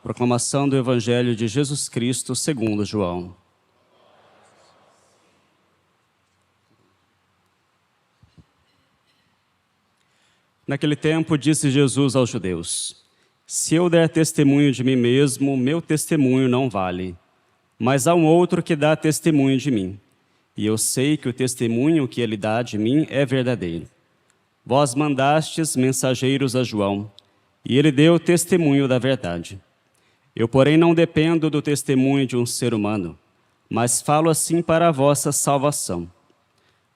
Proclamação do Evangelho de Jesus Cristo segundo João. Naquele tempo disse Jesus aos judeus: Se eu der testemunho de mim mesmo, meu testemunho não vale. Mas há um outro que dá testemunho de mim, e eu sei que o testemunho que ele dá de mim é verdadeiro. Vós mandastes mensageiros a João, e ele deu testemunho da verdade. Eu, porém, não dependo do testemunho de um ser humano, mas falo assim para a vossa salvação.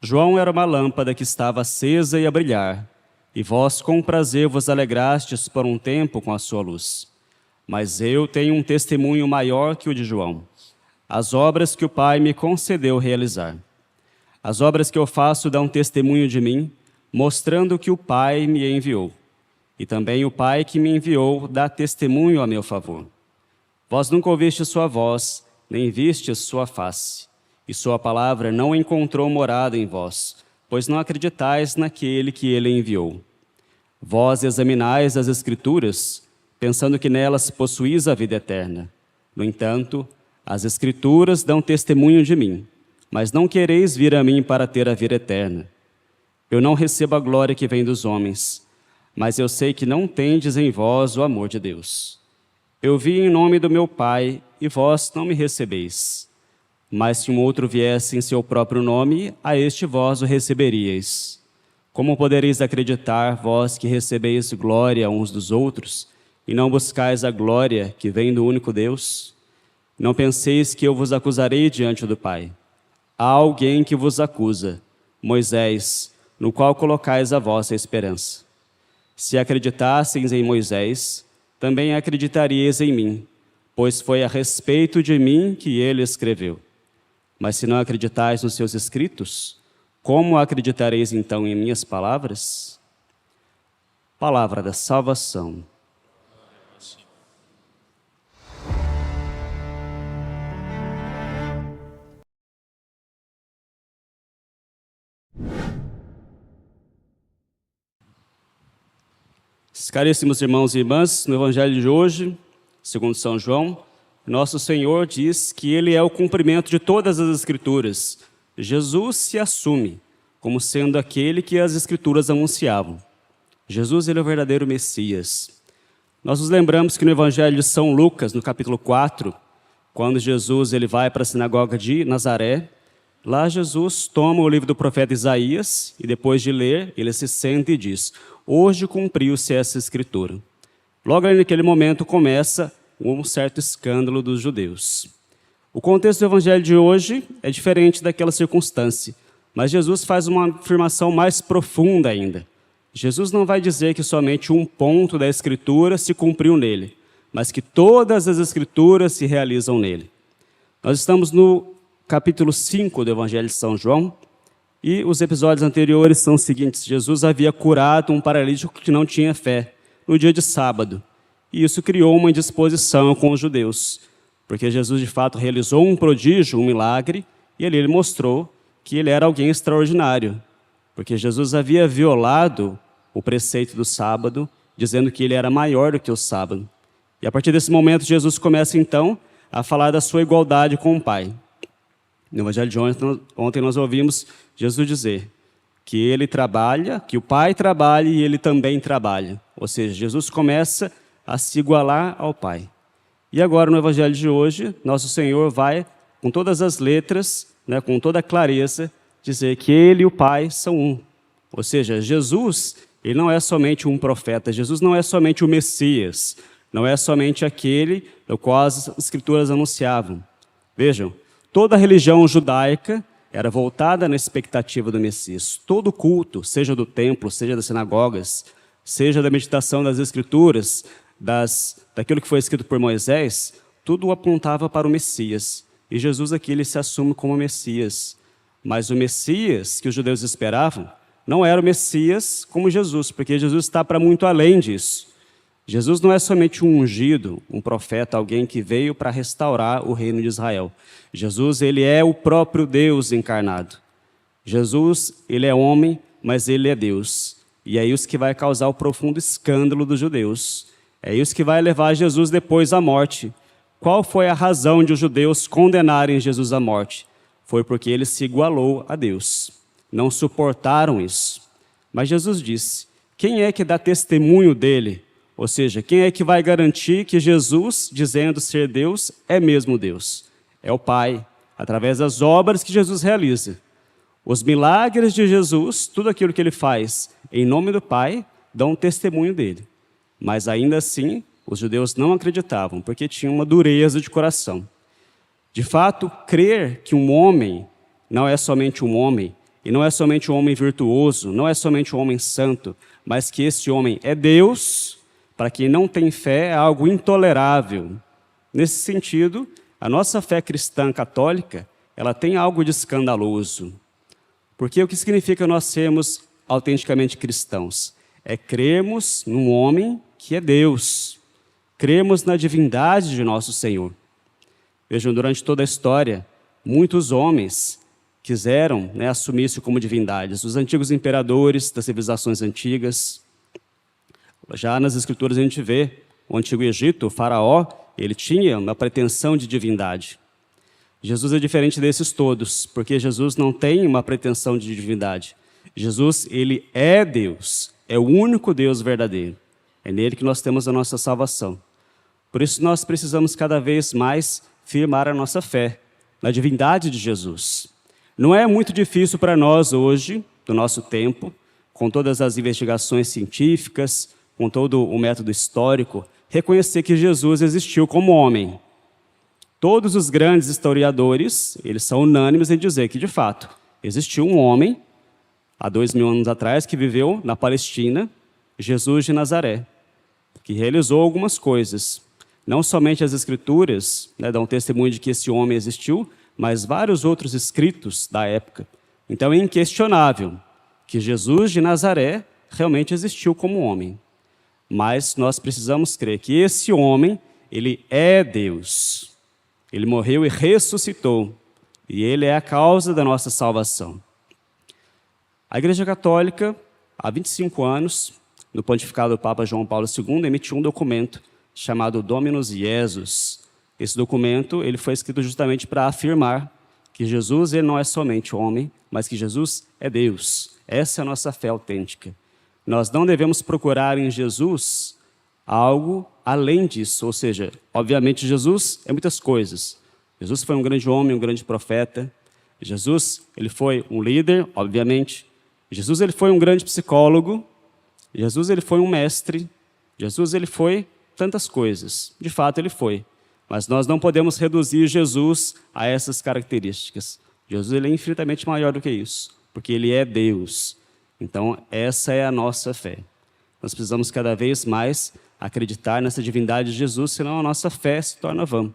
João era uma lâmpada que estava acesa e a brilhar, e vós com prazer vos alegrastes por um tempo com a sua luz. Mas eu tenho um testemunho maior que o de João, as obras que o Pai me concedeu realizar. As obras que eu faço dão testemunho de mim, mostrando que o Pai me enviou. E também o Pai que me enviou dá testemunho a meu favor. Vós nunca ouvistes sua voz, nem vistes sua face, e sua palavra não encontrou morada em vós, pois não acreditais naquele que ele enviou. Vós examinais as Escrituras, pensando que nelas possuís a vida eterna. No entanto, as Escrituras dão testemunho de mim, mas não quereis vir a mim para ter a vida eterna. Eu não recebo a glória que vem dos homens, mas eu sei que não tendes em vós o amor de Deus. Eu vim em nome do meu Pai, e vós não me recebeis. Mas se um outro viesse em seu próprio nome, a este vós o receberíeis. Como podereis acreditar, vós que recebeis glória uns dos outros, e não buscais a glória que vem do único Deus? Não penseis que eu vos acusarei diante do Pai. Há alguém que vos acusa, Moisés, no qual colocais a vossa esperança. Se acreditasseis em Moisés, também acreditaríeis em mim, pois foi a respeito de mim que ele escreveu. Mas se não acreditais nos seus escritos, como acreditareis então em minhas palavras? Palavra da salvação. Caríssimos irmãos e irmãs, no Evangelho de hoje, segundo São João, nosso Senhor diz que Ele é o cumprimento de todas as Escrituras. Jesus se assume como sendo aquele que as Escrituras anunciavam. Jesus, Ele é o verdadeiro Messias. Nós nos lembramos que no Evangelho de São Lucas, no capítulo 4, quando Jesus ele vai para a sinagoga de Nazaré, lá Jesus toma o livro do profeta Isaías e depois de ler, ele se senta e diz: hoje cumpriu-se essa escritura. Logo ali naquele momento começa um certo escândalo dos judeus. O contexto do Evangelho de hoje é diferente daquela circunstância, mas Jesus faz uma afirmação mais profunda ainda. Jesus não vai dizer que somente um ponto da Escritura se cumpriu nele, mas que todas as Escrituras se realizam nele. Nós estamos no capítulo 5 do Evangelho de São João, e os episódios anteriores são os seguintes: Jesus havia curado um paralítico que não tinha fé no dia de sábado, e isso criou uma indisposição com os judeus, porque Jesus de fato realizou um prodígio, um milagre, e ali ele mostrou que ele era alguém extraordinário, porque Jesus havia violado o preceito do sábado, dizendo que ele era maior do que o sábado. E a partir desse momento Jesus começa então a falar da sua igualdade com o Pai. No Evangelho de ontem nós ouvimos Jesus dizer que ele trabalha, que o Pai trabalha e ele também trabalha. Ou seja, Jesus começa a se igualar ao Pai. E agora no Evangelho de hoje, nosso Senhor vai, com todas as letras, com toda a clareza, dizer que ele e o Pai são um. Ou seja, Jesus, ele não é somente um profeta, Jesus não é somente o Messias, não é somente aquele do qual as Escrituras anunciavam. Vejam, toda a religião judaica era voltada na expectativa do Messias. Todo culto, seja do templo, seja das sinagogas, seja da meditação das Escrituras, daquilo que foi escrito por Moisés, tudo apontava para o Messias. E Jesus aqui ele se assume como Messias. Mas o Messias que os judeus esperavam não era o Messias como Jesus, porque Jesus está para muito além disso. Jesus não é somente um ungido, um profeta, alguém que veio para restaurar o reino de Israel. Jesus, ele é o próprio Deus encarnado. Jesus, ele é homem, mas ele é Deus. E é isso que vai causar o profundo escândalo dos judeus. É isso que vai levar Jesus depois à morte. Qual foi a razão de os judeus condenarem Jesus à morte? Foi porque ele se igualou a Deus. Não suportaram isso. Mas Jesus disse: quem é que dá testemunho dele? Ou seja, quem é que vai garantir que Jesus, dizendo ser Deus, é mesmo Deus? É o Pai, através das obras que Jesus realiza. Os milagres de Jesus, tudo aquilo que ele faz em nome do Pai, dão testemunho dele. Mas ainda assim, os judeus não acreditavam, porque tinham uma dureza de coração. De fato, crer que um homem não é somente um homem, e não é somente um homem virtuoso, não é somente um homem santo, mas que esse homem é Deus, para quem não tem fé, é algo intolerável. Nesse sentido, a nossa fé cristã católica, ela tem algo de escandaloso. Porque o que significa nós sermos autenticamente cristãos? É crermos num homem que é Deus. Cremos na divindade de nosso Senhor. Vejam, durante toda a história, muitos homens quiseram assumir-se como divindades. Os antigos imperadores das civilizações antigas. Já nas Escrituras a gente vê o Antigo Egito, o faraó, ele tinha uma pretensão de divindade. Jesus é diferente desses todos, porque Jesus não tem uma pretensão de divindade. Jesus, ele é Deus, é o único Deus verdadeiro. É nele que nós temos a nossa salvação. Por isso nós precisamos cada vez mais firmar a nossa fé na divindade de Jesus. Não é muito difícil para nós hoje, do nosso tempo, com todas as investigações científicas, com todo o método histórico, reconhecer que Jesus existiu como homem. Todos os grandes historiadores, eles são unânimes em dizer que, de fato, existiu um homem, há 2000 anos atrás, que viveu na Palestina, Jesus de Nazaré, que realizou algumas coisas. Não somente as Escrituras dão testemunho de que esse homem existiu, mas vários outros escritos da época. Então é inquestionável que Jesus de Nazaré realmente existiu como homem. Mas nós precisamos crer que esse homem, ele é Deus. Ele morreu e ressuscitou. E ele é a causa da nossa salvação. A Igreja Católica, há 25 anos, no pontificado do Papa João Paulo II, emitiu um documento chamado Dominus Jesus. Esse documento ele foi escrito justamente para afirmar que Jesus ele não é somente homem, mas que Jesus é Deus. Essa é a nossa fé autêntica. Nós não devemos procurar em Jesus algo além disso, ou seja, obviamente Jesus é muitas coisas. Jesus foi um grande homem, um grande profeta. Jesus ele foi um líder, obviamente. Jesus ele foi um grande psicólogo. Jesus ele foi um mestre. Jesus ele foi tantas coisas. De fato ele foi. Mas nós não podemos reduzir Jesus a essas características. Jesus ele é infinitamente maior do que isso, porque ele é Deus. Então essa é a nossa fé. Nós precisamos cada vez mais acreditar nessa divindade de Jesus, senão a nossa fé se torna vã.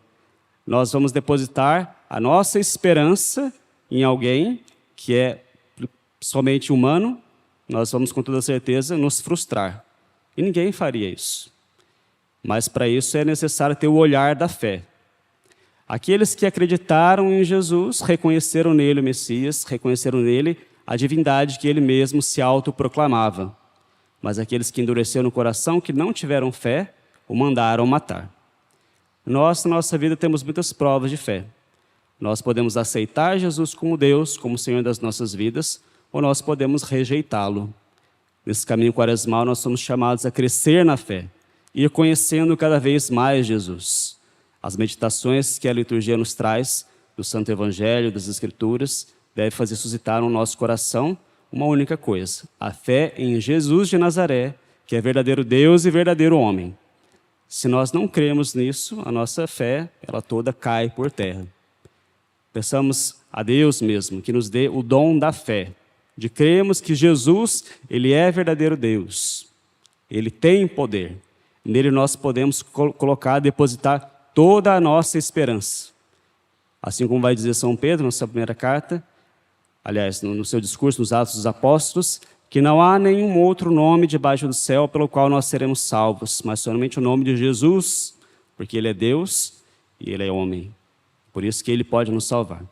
Nós vamos depositar a nossa esperança em alguém que é somente humano, nós vamos com toda certeza nos frustrar. E ninguém faria isso. Mas para isso é necessário ter o olhar da fé. Aqueles que acreditaram em Jesus, reconheceram nele o Messias, reconheceram nele a divindade que ele mesmo se autoproclamava. Mas aqueles que endureceram o coração, que não tiveram fé, o mandaram matar. Nós, na nossa vida, temos muitas provas de fé. Nós podemos aceitar Jesus como Deus, como Senhor das nossas vidas, ou nós podemos rejeitá-lo. Nesse caminho quaresmal, nós somos chamados a crescer na fé, ir conhecendo cada vez mais Jesus. As meditações que a liturgia nos traz, do Santo Evangelho, das Escrituras, deve fazer suscitar no nosso coração uma única coisa: a fé em Jesus de Nazaré, que é verdadeiro Deus e verdadeiro homem. Se nós não cremos nisso, a nossa fé, ela toda cai por terra. Peçamos a Deus mesmo que nos dê o dom da fé, de crermos que Jesus, ele é verdadeiro Deus. Ele tem poder. Nele nós podemos colocar, depositar toda a nossa esperança. Assim como vai dizer São Pedro na sua primeira carta, aliás, no seu discurso nos Atos dos Apóstolos, que não há nenhum outro nome debaixo do céu pelo qual nós seremos salvos, mas somente o nome de Jesus, porque ele é Deus e ele é homem. Por isso que ele pode nos salvar.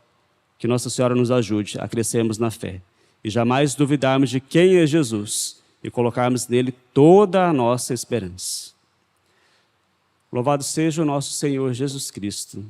Que Nossa Senhora nos ajude a crescermos na fé e jamais duvidarmos de quem é Jesus e colocarmos nele toda a nossa esperança. Louvado seja o nosso Senhor Jesus Cristo.